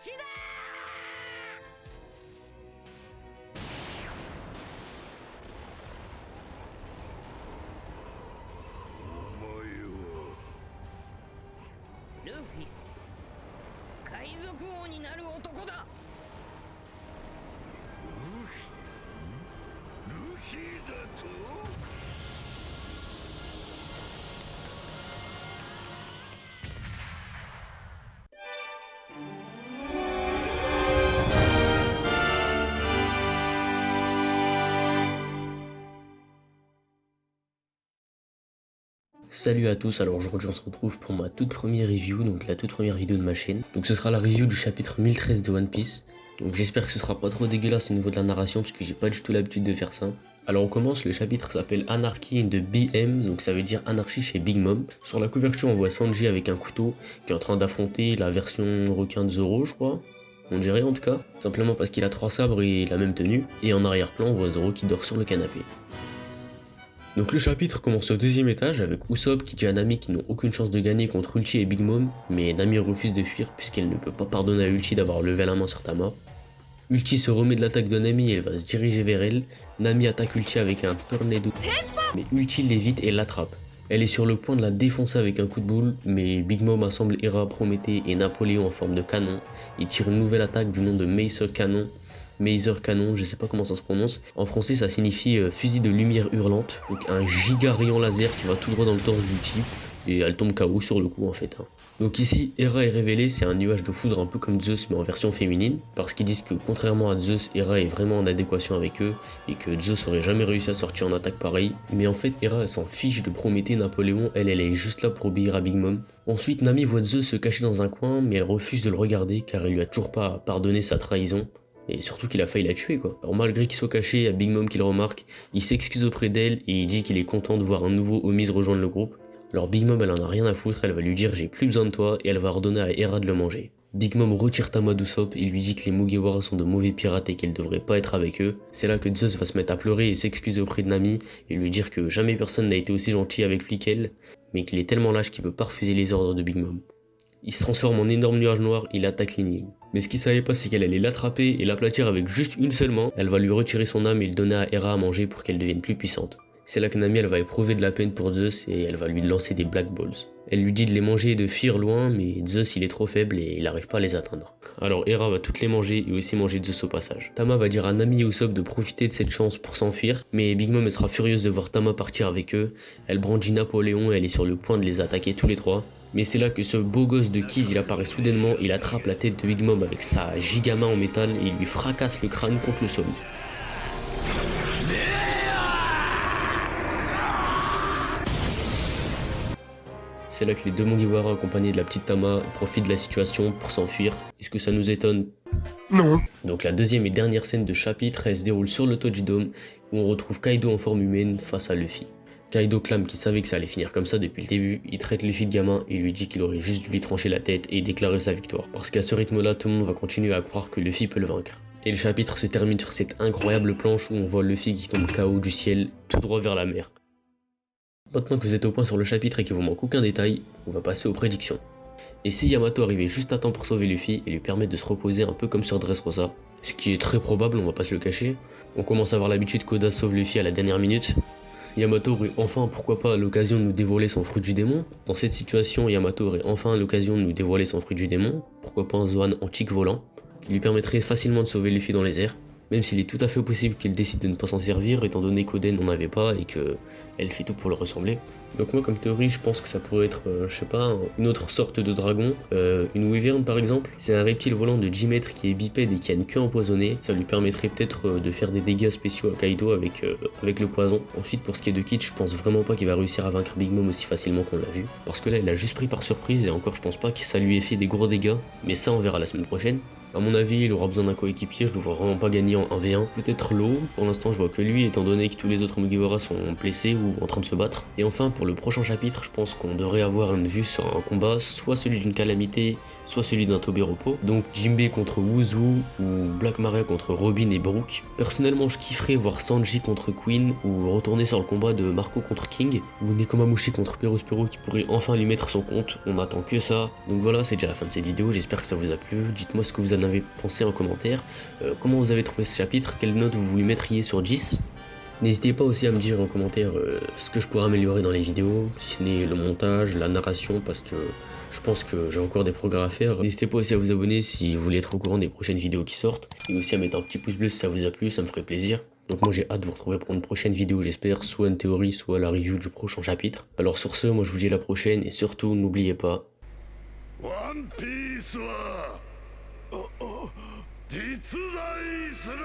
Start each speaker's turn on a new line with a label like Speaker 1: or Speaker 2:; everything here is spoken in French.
Speaker 1: ちだルフィ、海賊王になる男だ。
Speaker 2: ルフィだと。
Speaker 3: Salut à tous, alors aujourd'hui on se retrouve pour ma toute première review, donc la toute première vidéo de ma chaîne. Donc ce sera la review du chapitre 1013 de One Piece. Donc j'espère que ce sera pas trop dégueulasse au niveau de la narration parce que j'ai pas du tout l'habitude de faire ça. Alors on commence, le chapitre s'appelle Anarchy in the BM, donc ça veut dire anarchie chez Big Mom. Sur la couverture on voit Sanji avec un couteau qui est en train d'affronter la version requin de Zoro je crois. On dirait en tout cas, simplement parce qu'il a 3 sabres et la même tenue. Et en arrière-plan on voit Zoro qui dort sur le canapé. Donc le chapitre commence au deuxième étage avec Usopp qui dit à Nami qu'ils n'ont aucune chance de gagner contre Ulti et Big Mom, mais Nami refuse de fuir puisqu'elle ne peut pas pardonner à Ulti d'avoir levé la main sur Tama. Ulti se remet de l'attaque de Nami et elle va se diriger vers elle. Nami attaque Ulti avec un tornado, mais Ulti l'évite et l'attrape. Elle est sur le point de la défoncer avec un coup de boule, mais Big Mom assemble Hera, Prométhée et Napoléon en forme de canon. Il tire une nouvelle attaque du nom de Meiser Canon, je sais pas comment ça se prononce. En français, ça signifie fusil de lumière hurlante. Donc un giga rayon laser qui va tout droit dans le torse d'Ulti. Et elle tombe KO sur le coup en fait. Donc ici, Hera est révélée, c'est un nuage de foudre un peu comme Zeus mais en version féminine. Parce qu'ils disent que contrairement à Zeus, Hera est vraiment en adéquation avec eux. Et que Zeus aurait jamais réussi à sortir en attaque pareille. Mais en fait, Hera elle s'en fiche de Prométhée, Napoléon. Elle est juste là pour obéir à Big Mom. Ensuite, Nami voit Zeus se cacher dans un coin. Mais elle refuse de le regarder car elle lui a toujours pas pardonné sa trahison. Et surtout qu'il a failli la tuer quoi. Alors malgré qu'il soit caché, il y a Big Mom qui le remarque, il s'excuse auprès d'elle et il dit qu'il est content de voir un nouveau Omise rejoindre le groupe. Alors Big Mom elle en a rien à foutre, elle va lui dire j'ai plus besoin de toi et elle va ordonner à Hera de le manger. Big Mom retire Tama d'Usopp et lui dit que les Mugiwara sont de mauvais pirates et qu'elle devrait pas être avec eux. C'est là que Zeus va se mettre à pleurer et s'excuser auprès de Nami et lui dire que jamais personne n'a été aussi gentil avec lui qu'elle, mais qu'il est tellement lâche qu'il peut pas refuser les ordres de Big Mom. Il se transforme en énorme nuage noir et il attaque Lin. Mais ce qu'il savait pas c'est qu'elle allait l'attraper et l'aplatir avec juste une seule main. Elle va lui retirer son âme et le donner à Hera à manger pour qu'elle devienne plus puissante. C'est là que Nami elle va éprouver de la peine pour Zeus et elle va lui lancer des Black Balls. Elle lui dit de les manger et de fuir loin mais Zeus il est trop faible et il n'arrive pas à les atteindre. Alors Hera va toutes les manger et aussi manger Zeus au passage. Tama va dire à Nami et Usopp de profiter de cette chance pour s'enfuir, mais Big Mom elle sera furieuse de voir Tama partir avec eux. Elle brandit Napoléon et elle est sur le point de les attaquer tous les trois. Mais c'est là que ce beau gosse de Kid il apparaît soudainement, il attrape la tête de Big Mom avec sa gigamain en métal et il lui fracasse le crâne contre le sol. C'est là que les deux Mugiwara accompagnés de la petite Tama profitent de la situation pour s'enfuir. Est-ce que ça nous étonne?
Speaker 2: Non.
Speaker 3: Donc la deuxième et dernière scène de chapitre elle se déroule sur le toit du dôme où on retrouve Kaido en forme humaine face à Luffy. Kaido clame qu'il savait que ça allait finir comme ça depuis le début, il traite Luffy de gamin et lui dit qu'il aurait juste dû lui trancher la tête et déclarer sa victoire. Parce qu'à ce rythme là, tout le monde va continuer à croire que Luffy peut le vaincre. Et le chapitre se termine sur cette incroyable planche où on voit Luffy qui tombe KO du ciel, tout droit vers la mer. Maintenant que vous êtes au point sur le chapitre et qu'il vous manque aucun détail, on va passer aux prédictions. Et si Yamato arrivait juste à temps pour sauver Luffy et lui permettre de se reposer un peu comme sur Dressrosa, ce qui est très probable, on va pas se le cacher, on commence à avoir l'habitude qu'Oda sauve Luffy à la dernière minute. Yamato aurait enfin, pourquoi pas, l'occasion de nous dévoiler son fruit du démon. Dans cette situation, Yamato aurait enfin l'occasion de nous dévoiler son fruit du démon, pourquoi pas un Zoan antique volant, qui lui permettrait facilement de sauver Luffy dans les airs, même s'il est tout à fait possible qu'elle décide de ne pas s'en servir, étant donné qu'Oden n'en avait pas et qu'elle fait tout pour le ressembler. Donc moi, comme théorie, je pense que ça pourrait être, je sais pas, une autre sorte de dragon, une wyvern par exemple. C'est un reptile volant de 10 mètres qui est bipède et qui a une queue empoisonnée. Ça lui permettrait peut-être de faire des dégâts spéciaux à Kaido avec le poison. Ensuite, pour ce qui est de Kid, je pense vraiment pas qu'il va réussir à vaincre Big Mom aussi facilement qu'on l'a vu. Parce que là, il a juste pris par surprise et encore, je pense pas que ça lui ait fait des gros dégâts. Mais ça, on verra la semaine prochaine. À mon avis, il aura besoin d'un coéquipier, je ne le vois vraiment pas gagner en 1v1. Peut-être Law, pour l'instant je vois que lui, étant donné que tous les autres Mugiwara sont blessés ou en train de se battre. Et enfin, pour le prochain chapitre, je pense qu'on devrait avoir une vue sur un combat, soit celui d'une calamité, soit celui d'un Tobiropo. Donc Jinbei contre Wuzu, ou Black Maria contre Robin et Brook. Personnellement, je kifferais voir Sanji contre Queen, ou retourner sur le combat de Marco contre King, ou Nekomamushi contre Perospero qui pourrait enfin lui mettre son compte. On attend que ça. Donc voilà, c'est déjà la fin de cette vidéo, j'espère que ça vous a plu. Dites-moi ce que vous en avez pensé en commentaire. Comment vous avez trouvé ce chapitre, quelle note vous lui mettriez sur 10. N'hésitez pas aussi à me dire en commentaire ce que je pourrais améliorer dans les vidéos, si ce n'est le montage, la narration, parce que je pense que j'ai encore des progrès à faire. N'hésitez pas aussi à vous abonner si vous voulez être au courant des prochaines vidéos qui sortent, et aussi à mettre un petit pouce bleu si ça vous a plu, ça me ferait plaisir. Donc moi j'ai hâte de vous retrouver pour une prochaine vidéo, j'espère, soit une théorie, soit la review du prochain chapitre. Alors sur ce, moi je vous dis à la prochaine, et surtout n'oubliez pas...
Speaker 2: One Piece は実在する